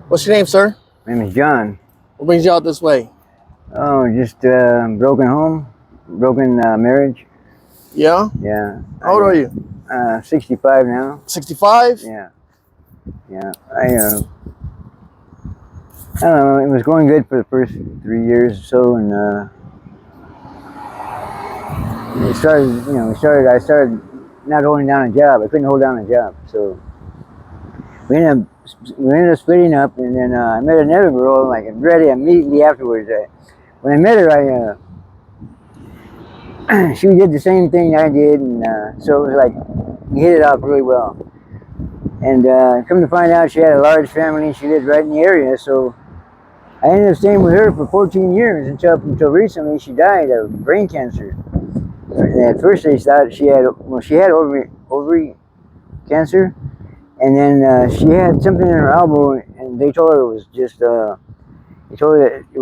What's your name, sir? My name is John. What brings you out this way? Oh, just broken home, broken marriage. Yeah? Yeah, How old are you? 65 now. 65? Yeah, yeah. I don't know. It was going good for the first 3 years or so, and it started. I started not holding down a job. I couldn't hold down a job, so we ended up splitting up, and then I met another girl like ready immediately afterwards. When I met her, she did the same thing I did, and so it was like we hit it off really well. And come to find out, she had a large family. She lived right in the area, so I ended up staying with her for 14 years until recently. She died of brain cancer. And at first, they thought she had ovary cancer, and then she had something in her elbow, and they told her it was just they told her that it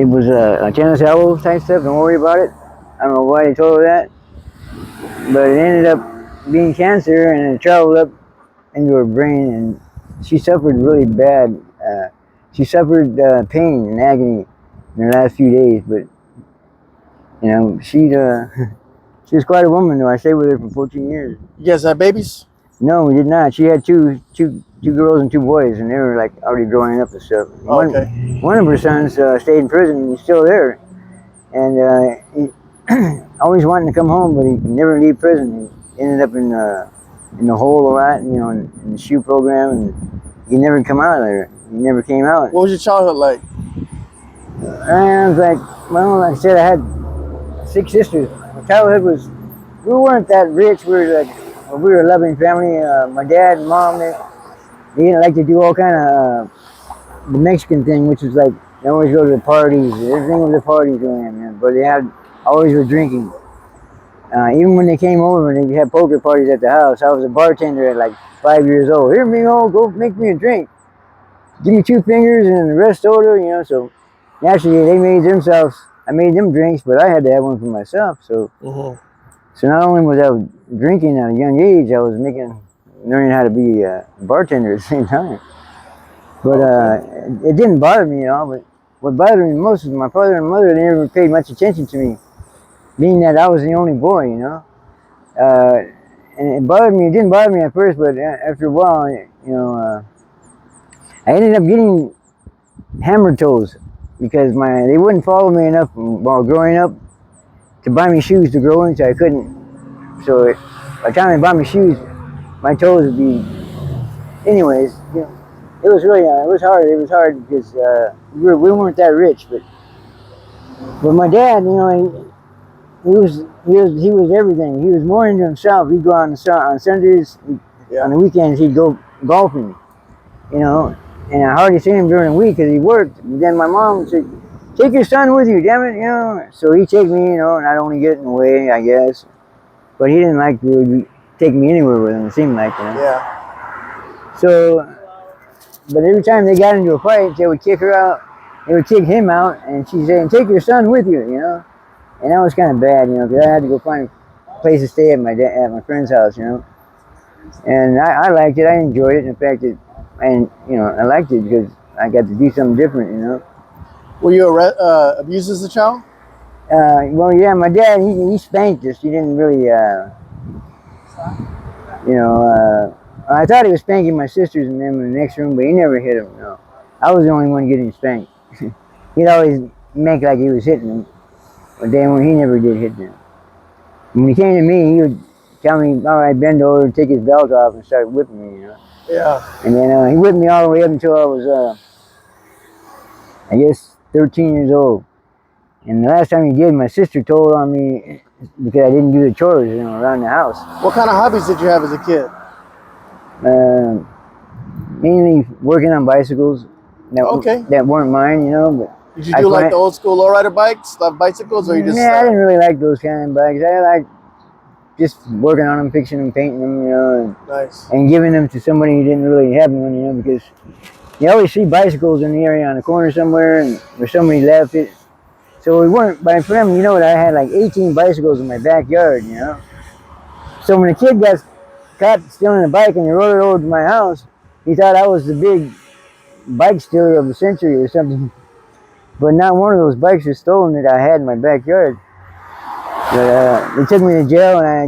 was a tennis elbow type stuff. Don't worry about it. I don't know why they told her that, but it ended up being cancer, and it traveled up into her brain, and she suffered really bad. She suffered pain and agony in her last few days, but she was quite a woman, though. I stayed with her for 14 years. You guys have babies? No, we did not. She had two girls and two boys, and they were like already growing up and stuff. Okay. One of her sons stayed in prison, and he's still there, and he always wanting to come home, but he could never leave prison. He ended up in the hole a lot, in the SHU program, and he never come out of there. He never came out. What was your childhood like? And I was like, well, like I said, I had 6 sisters. My childhood we weren't that rich. We were a loving family. My dad and mom, they didn't like to do all kind of the Mexican thing, which was like they always go to the parties. Everything was a party going on, man. But they always were drinking. Even when they came over and they had poker parties at the house, I was a bartender at like 5 years old. Here, Mingo, go make me a drink. Give me 2 fingers and the rest soda, So naturally, they made themselves. I made them drinks, but I had to have one for myself. So, so not only was I drinking at a young age, I was learning how to be a bartender at the same time. But it didn't bother me at all. But what bothered me most was my father and mother. They never paid much attention to me, being that I was the only boy. And it bothered me. It didn't bother me at first, but after a while, I ended up getting hammer toes because they wouldn't follow me enough while growing up to buy me shoes to grow in, so I couldn't. So by the time they bought me shoes, my toes would be. Anyways, it was really it was hard. It was hard because we weren't that rich, but my dad, he was everything. He was more into himself. He'd go on Sundays, on the weekends he'd go golfing, and I hardly seen him during the week because he worked. And then my mom would say, "Take your son with you, damn it," So he'd take me, and I'd only get in the way, I guess. But he didn't like to take me anywhere with him. It seemed like, Yeah. So, but every time they got into a fight, they would kick her out. They would kick him out, and she'd say, "Take your son with you," And that was kind of bad, because I had to go find a place to stay at my friend's house, And I liked it. I enjoyed it. In fact, I liked it because I got to do something different, Were you abused as a child? Well, yeah, my dad, he spanked us. He didn't really, I thought he was spanking my sisters and them in the next room, but he never hit them, no. I was the only one getting spanked. He'd always make like he was hitting them, but then he never did hit them. When he came to me, he would tell me, all right, bend over and take his belt off and start whipping me, Yeah. And then he whipped me all the way up until I was, I guess, 13 years old. And the last time he did, my sister told on me because I didn't do the chores, around the house. What kind of hobbies did you have as a kid? Mainly working on bicycles that weren't mine, But did you do like the old school lowrider bikes, love bicycles, or you just? Yeah, I didn't really like those kind of bikes. I like just working on them, fixing them, painting them, Nice. And giving them to somebody who didn't really have one, because you always see bicycles in the area on the corner somewhere, and where somebody left it. So we weren't, by them, I had like 18 bicycles in my backyard, So when a kid got caught stealing a bike and they rode it over to my house, he thought I was the big bike stealer of the century or something. But not one of those bikes was stolen that I had in my backyard. But they took me to jail, and I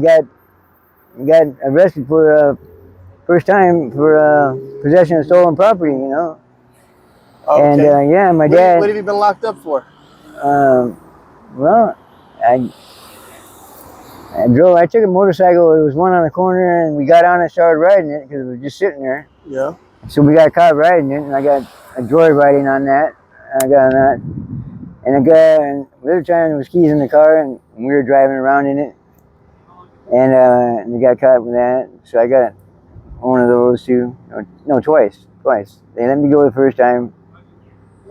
got arrested for first time for possession of stolen property. You know, and Okay. yeah, my What dad. have you been locked up for? Um, well, I I drove. I took a motorcycle. It was one on the corner, and we got on and started riding it because it was just sitting there. Yeah. So we got caught riding it, and I got a joyriding on that. I got on that, and a guy, and the other time there was keys in the car, and we were driving around in it, and we got caught with that. So I got one of those too. No, twice. They let me go the first time,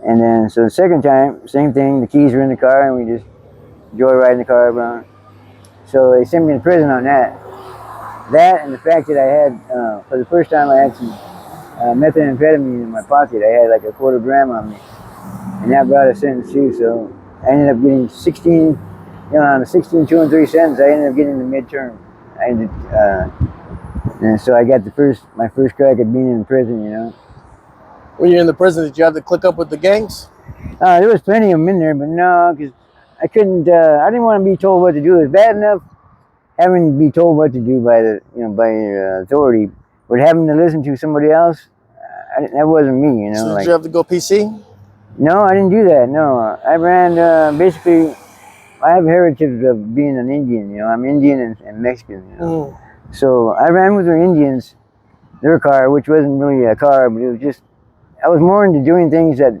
and then so the second time, same thing. The keys were in the car, and we just joyriding the car around. So they sent me to prison on that. That and the fact that I had, for the first time, I had some methamphetamine in my pocket. I had like a quarter gram on me, and that brought a sentence too. So I ended up getting 16, on a 16, 2 and 3 sentence. I ended up getting the midterm. I ended, and so I got my first crack at being in prison. When you're in the prison, did you have to click up with the gangs? There was plenty of them in there, but no, because I couldn't. I didn't want to be told what to do. It was bad enough having to be told what to do by by your authority, but having to listen to somebody else, that wasn't me. So did Like, you have to go PC? no, I didn't do that. No, I ran basically. I have heritage of being an Indian. I'm Indian and Mexican. So I ran with the Indians, their car, which wasn't really a car, but it was just. I was more into doing things that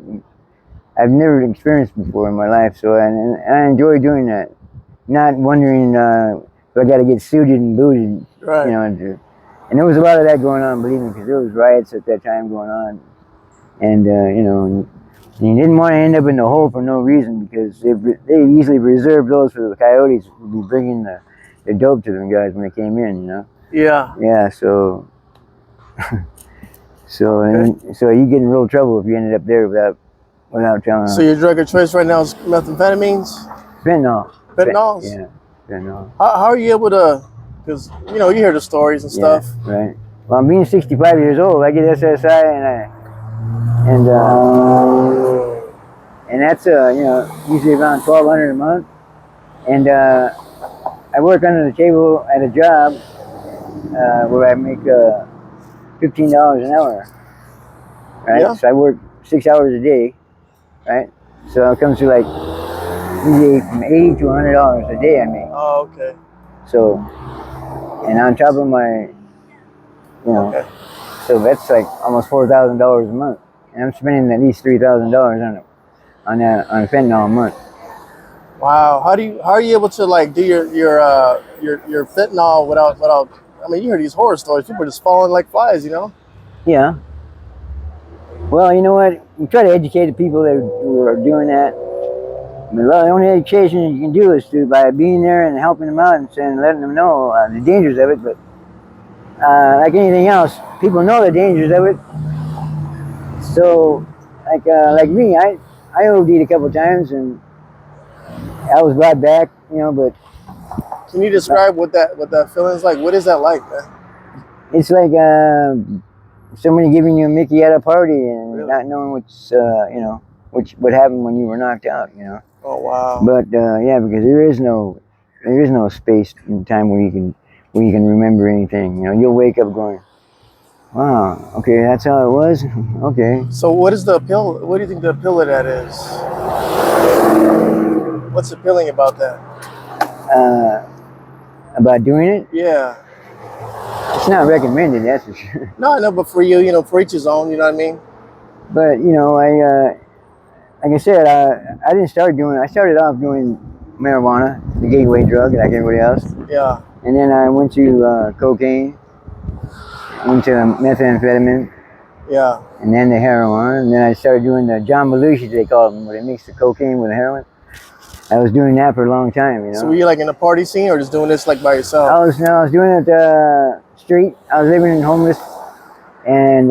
I've never experienced before in my life. So and I enjoy doing that. Not wondering if I got to get suited and booted. Right. And there was a lot of that going on, believe me, because there was riots at that time going on, and and you didn't want to end up in the hole for no reason because they usually reserved those for the coyotes to be bringing the dope to them guys when they came in. Yeah. Yeah. So Okay. so you get in real trouble if you ended up there without telling So them. your drug of choice right now is methamphetamines? Fentanyl. Fentanyls? Yeah. Fentanyl. How are you able to, because, you hear the stories and Yeah. stuff. Right. Well, I'm being 65 years old. I get SSI and that's usually around 1,200 a month. And I work under the table at a job where I make $15 an hour, right? Yeah. So I work 6 hours a day, right? So it comes to like usually from $80 to $100 a day I make. Oh, okay. So, and on top of my, Okay. so that's like almost $4,000 a month, and I'm spending at least $3,000 on fentanyl a month. Wow. How are you able to like do your fentanyl without I mean, you hear these horror stories. People are just falling like flies. Yeah. Well, you know what? You try to educate the people who are doing that. I mean, the only education you can do is by being there and helping them out and letting them know the dangers of it. But like anything else, people know the dangers of it. So, like me, I OD'd a couple times and I was brought back, But Can you describe what that feeling is like? What is that like, man? it's like somebody giving you a Mickey at a party and Really? not knowing what happened when you were knocked out. Oh, wow. But yeah, because there is no space and time where you can remember anything. You'll wake up going, "Wow, okay, that's how it was." Okay. So what is the appeal? What do you think the appeal of that is? What's appealing about that? About doing it, Yeah. it's not recommended, that's for sure. No, I know, but for you, for each his own. You know what I mean? But I like I said, I didn't start doing. I started off doing marijuana, the gateway drug, like everybody else, Yeah. and then I went to cocaine, went to methamphetamine, Yeah. and then the heroin, and then I started doing the John Belushi, they call them, where they mix the cocaine with the heroin. I was doing that for a long time, So were you like in a party scene or just doing this like by yourself? I was doing it street. I was living in homeless, and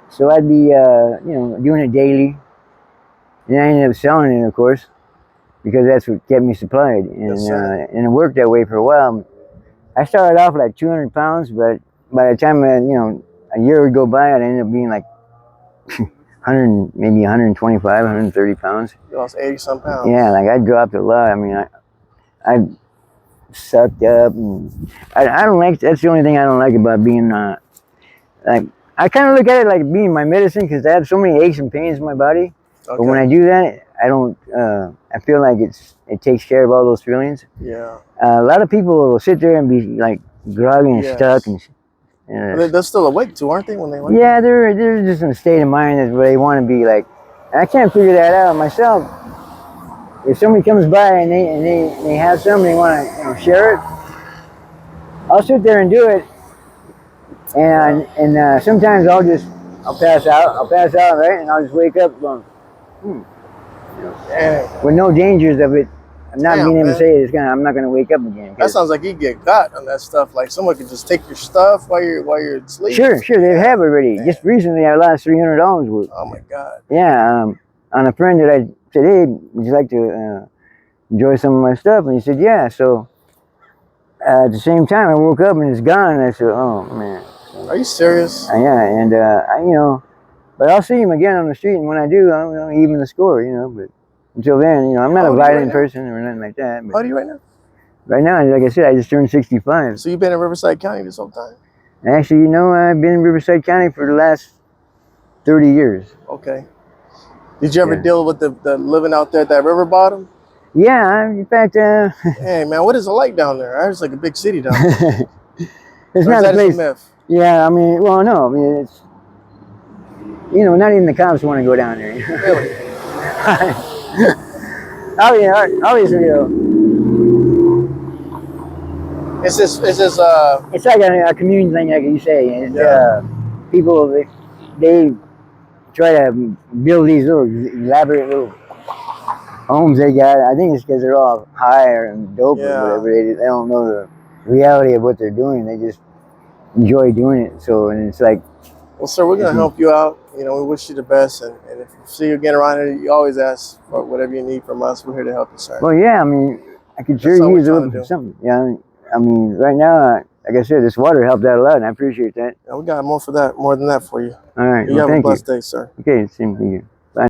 so I'd be doing it daily. And I ended up selling it, of course, because that's what kept me supplied, Yes, sir. and it worked that way for a while. I started off like 200 pounds, but by the time a year would go by, I'd end up being like 100, maybe 125, 130 pounds. You lost 80 some pounds. Yeah, like I dropped a lot. I mean, I sucked up, and I don't like. That's the only thing I don't like about being like. I kind of look at it like being my medicine because I have so many aches and pains in my body. Okay. But when I do that, I don't. I feel like it takes care of all those feelings. Yeah. A lot of people will sit there and be like groggy and Yes. stuck and. They're still awake too, aren't they? When they wake Yeah, they're just in a state of mind where they want to be like. And I can't figure that out myself. If somebody comes by and they have something they want to share it, I'll sit there and do it. And sometimes I'll pass out, right, and I'll just wake up going, with no dangers of it. I'm not being able to say it. I'm not gonna wake up again. That sounds like you get got on that stuff. Like someone could just take your stuff while you're sleeping. Sure, they have already. Man. Just recently, I lost $300 worth. Oh my God. Yeah, on a friend that I said, hey, would you like to enjoy some of my stuff? And he said, yeah. So at the same time, I woke up and it's gone. And I said, oh man. Are you serious? Yeah, and but I'll see him again on the street, and when I do, I'll even the score, But until then, I'm not a violent person or nothing like that. But how old are you right now? Right now, like I said, I just turned 65. So you've been in Riverside County this whole time? Actually, I've been in Riverside County for the last 30 years. Okay. Did you ever deal with the living out there at that river bottom? Yeah, in fact. Hey man, what is it like down there? It's like a big city down there. It's not a place. A myth? Yeah, well, no, it's not even the cops want to go down there. Really? Obviously, It's just it's like a community thing, like you say. It's, people they try to build these little elaborate little homes they got. I think it's because they're all high and dope or whatever. They don't know the reality of what they're doing. They just enjoy doing it. So, and it's like, well, sir, we're gonna help you out. We wish you the best, and if you see you again around here, you always ask for whatever you need from us. We're here to help you, sir. Well, yeah, I could sure use a little something. Yeah, right now, like I said, this water helped out a lot, and I appreciate that. Yeah, we got more than that for you. All right. You have a blessed day, sir. Okay, same to you.